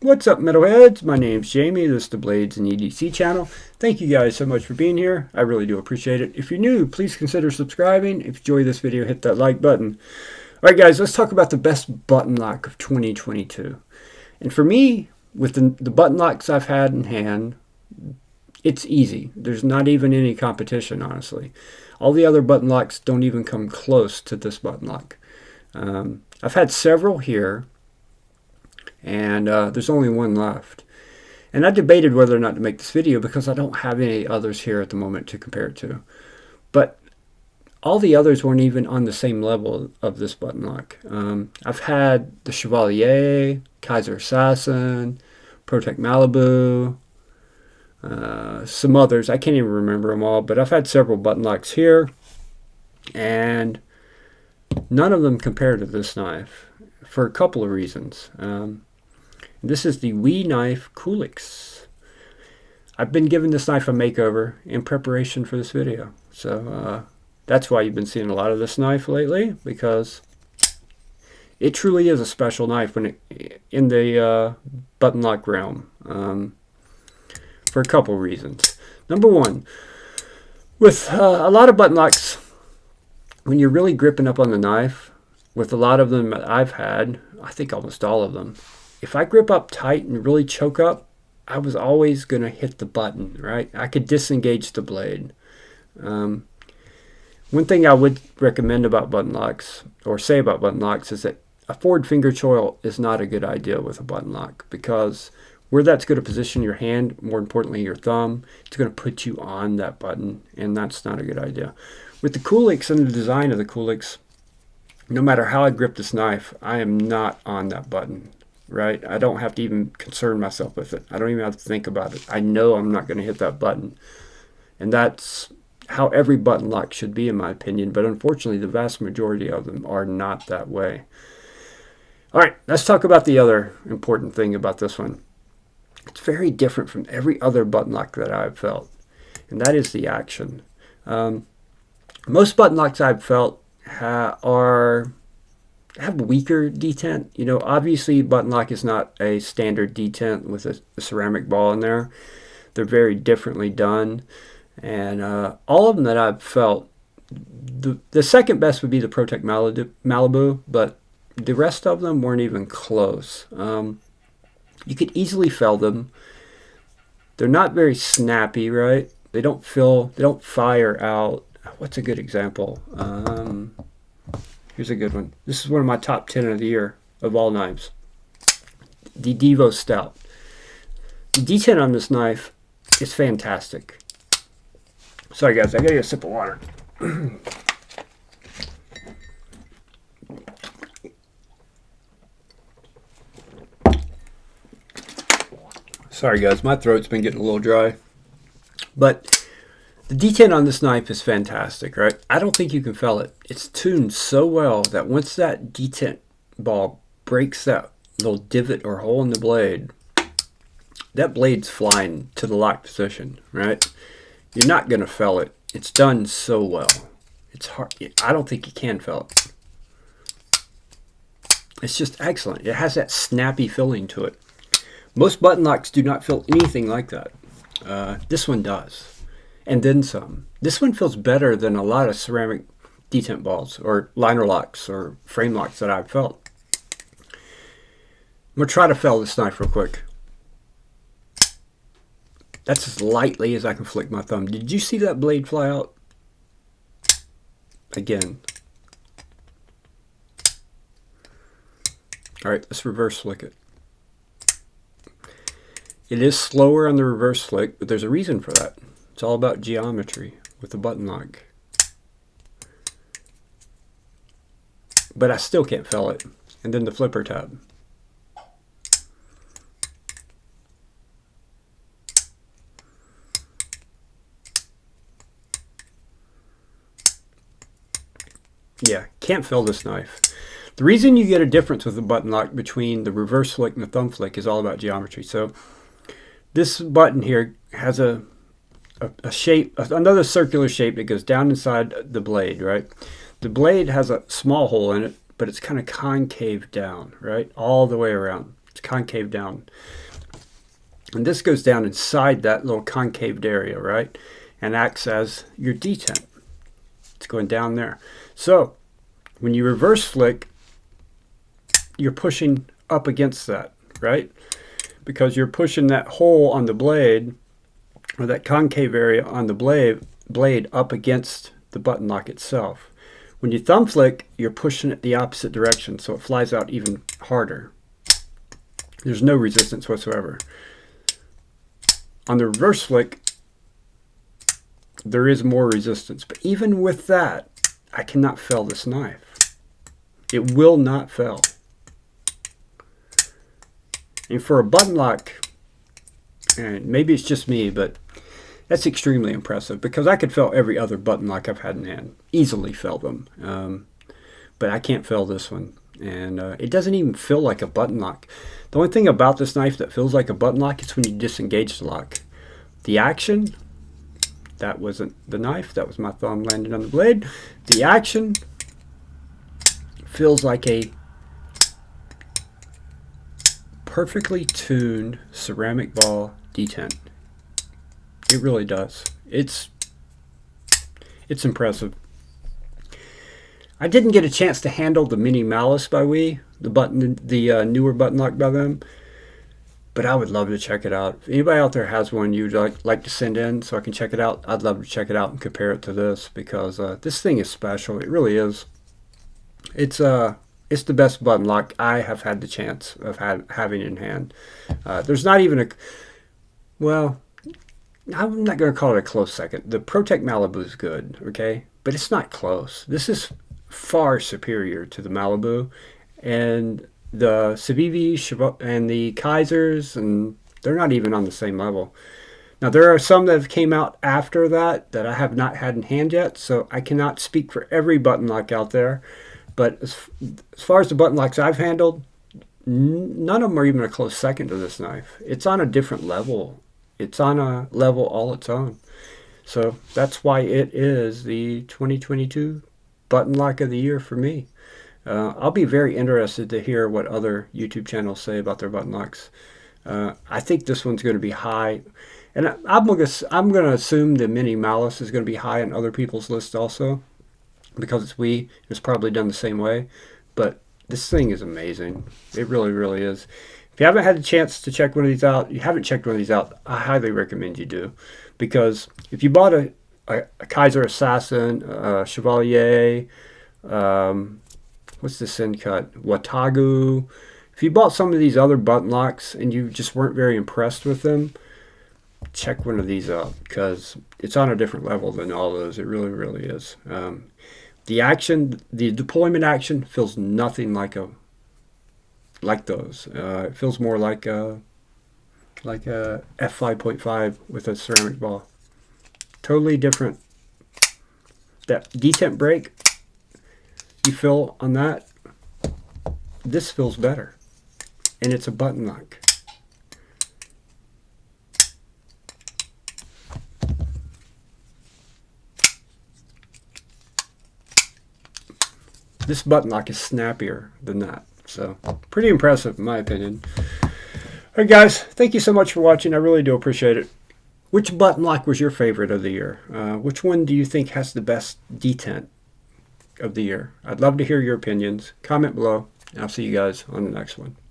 What's up, metalheads? My name's Jamie. This is the Blades and EDC channel. Thank you guys so much for being here. I really do appreciate it. If you're new, please consider subscribing. If you enjoy this video, hit that like button. Alright guys, let's talk about the best button lock of 2022. And for me, with the button locks I've had in hand, it's easy. There's not even any competition, honestly. All the other button locks don't even come close to this button lock. I've had several here, and there's only one left. And I debated whether or not to make this video because I don't have any others here at the moment to compare it to. But all the others weren't even on the same level of this button lock. I've had the Chevalier, Kaiser Assassin, Protect Malibu, some others. I can't even remember them all, but I've had several button locks here, and none of them compare to this knife for a couple of reasons. This is the We Knife Culex. I've been giving this knife a makeover in preparation for this video, so that's why you've been seeing a lot of this knife lately, because it truly is a special knife when in the button lock realm, for a couple reasons. Number one, with a lot of button locks, when you're really gripping up on the knife, with a lot of them that I've had, I think almost all of them, if I grip up tight and really choke up, I was always going to hit the button, right? I could disengage the blade. One thing I would recommend about button locks, or say about button locks, is that a forward finger choil is not a good idea with a button lock, because where that's going to position your hand, more importantly your thumb, it's going to put you on that button, and that's not a good idea. With the Culex and the design of the Culex, no matter how I grip this knife, I am not on that button, right? I don't have to even concern myself with it. I don't even have to think about it. I know I'm not going to hit that button. And that's how every button lock should be, in my opinion. But unfortunately, the vast majority of them are not that way. All right, let's talk about the other important thing about this one. It's very different from every other button lock that I've felt, and that is the action. Most button locks I've felt have weaker detent. You know, obviously button lock is not a standard detent with a ceramic ball in there. They're very differently done, and all of them that I've felt, the second best would be the Protect Malibu, but the rest of them weren't even close. You could easily fell them. They're not very snappy, right? They don't fire out. What's a good example? Here's a good one. This is one of my top 10 of the year of all knives. The Devo Stout. The detent on this knife is fantastic. Sorry guys, I gotta get a sip of water. Sorry guys, my throat's been getting a little dry. But the detent on this knife is fantastic, right? I don't think you can fell it. It's tuned so well that once that detent ball breaks that little divot or hole in the blade, that blade's flying to the lock position, right? You're not going to fell it. It's done so well. It's hard. I don't think you can fell it. It's just excellent. It has that snappy feeling to it. Most button locks do not feel anything like that. This one does. And then some. This one feels better than a lot of ceramic detent balls or liner locks or frame locks that I've felt. I'm going to try to fell this knife real quick. That's as lightly as I can flick my thumb. Did you see that blade fly out? Again. Alright, let's reverse flick it. It is slower on the reverse flick, but there's a reason for that. It's all about geometry with the button lock. But I still can't fell it. And then the flipper tab. Yeah, can't fell this knife. The reason you get a difference with the button lock between the reverse flick and the thumb flick is all about geometry. So this button here has a shape, another circular shape that goes down inside the blade, right? The blade has a small hole in it, but it's kind of concave down, right? All the way around. It's concave down. And this goes down inside that little concaved area, right? And acts as your detent. It's going down there. So when you reverse flick, you're pushing up against that, right? Because you're pushing that hole on the blade, or that concave area on the blade up against the button lock itself. When you thumb flick, you're pushing it the opposite direction, so it flies out even harder. There's no resistance whatsoever. On the reverse flick, there is more resistance, but even with that, I cannot fell this knife. It will not fell. And for a button lock, and maybe it's just me, but that's extremely impressive, because I could fell every other button lock I've had in hand. Easily fell them. But I can't fell this one. And it doesn't even feel like a button lock. The only thing about this knife that feels like a button lock is when you disengage the lock. The action, that wasn't the knife, that was my thumb landing on the blade. The action feels like a perfectly tuned ceramic ball detent. It really does. It's impressive. I didn't get a chance to handle the Mini Malice by We, the newer button lock by them, but I would love to check it out. If anybody out there has one you'd like to send in so I can check it out, I'd love to check it out and compare it to this, because this thing is special. It really is. It's the best button lock I have had the chance of having in hand. There's not even a, well, I'm not going to call it a close second. The ProTech Malibu is good, okay, but it's not close. This is far superior to the Malibu, and the Civivi and the Kaisers, and they're not even on the same level. Now there are some that have came out after that I have not had in hand yet, so I cannot speak for every button lock out there, but as far as the button locks I've handled, none of them are even a close second to this knife. It's on a different level. It's on a level all its own. So that's why it is the 2022 button lock of the year for me. I'll be very interested to hear what other YouTube channels say about their button locks. I think this one's going to be high, and I'm going to assume the Mini Malice is going to be high on other people's lists also, because it's We. It's probably done the same way, but this thing is amazing. It really, really is. If you haven't had a chance to check one of these out, I highly recommend you do, because if you bought a Kaiser Assassin, Chevalier, what's this end cut? Watagu. If you bought some of these other button locks and you just weren't very impressed with them, check one of these out, because it's on a different level than all those. It really, really is. The action, the deployment action feels nothing like those. It feels more like a f5.5 with a ceramic ball. Totally different. That detent break you feel on that, this feels better, and it's a button lock. This button lock is snappier than that, so pretty impressive in my opinion. Alright guys, thank you so much for watching. I really do appreciate it. Which button lock was your favorite of the year? Which one do you think has the best detent of the year? I'd love to hear your opinions. Comment below, and I'll see you guys on the next one.